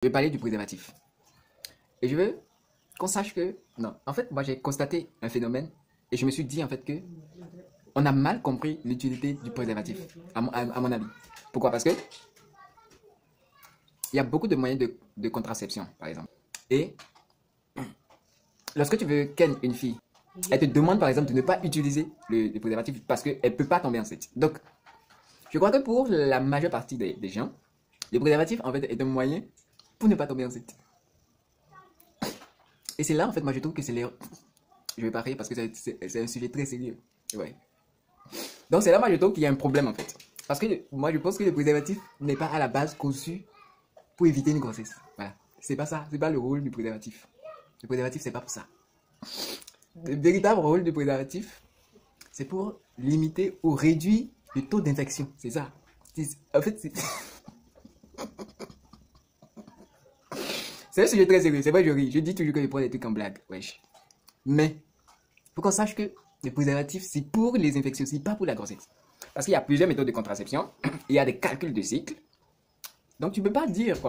Je vais parler du préservatif. Et je veux qu'on sache que, non, en fait, moi j'ai constaté un phénomène et je me suis dit en fait que on a mal compris l'utilité du préservatif, à mon avis. Pourquoi? Parce que il y a beaucoup de moyens de contraception, par exemple. Et lorsque tu veux ken une fille, elle te demande par exemple de ne pas utiliser le préservatif parce qu'elle ne peut pas tomber enceinte. Donc, je crois que pour la majeure partie des gens, le préservatif en fait est un moyen pour ne pas tomber enceinte. Et c'est là en fait, moi je trouve que c'est l'erreur. Je vais pas rire parce que c'est un sujet très sérieux. Ouais. Donc c'est là moi je trouve qu'il y a un problème en fait. Parce que moi je pense que le préservatif n'est pas à la base conçu pour éviter une grossesse. Voilà. C'est pas ça. C'est pas le rôle du préservatif. Le préservatif c'est pas pour ça. Le véritable rôle du préservatif c'est pour limiter ou réduire le taux d'infection. C'est ça. En fait c'est... C'est un sujet très sérieux. C'est vrai je ris. Je dis toujours que je prends des trucs en blague. Wesh. Mais il faut qu'on sache que le préservatif, c'est pour les infections, c'est pas pour la grossesse. Parce qu'il y a plusieurs méthodes de contraception, il y a des calculs de cycle. Donc tu peux pas dire quoi.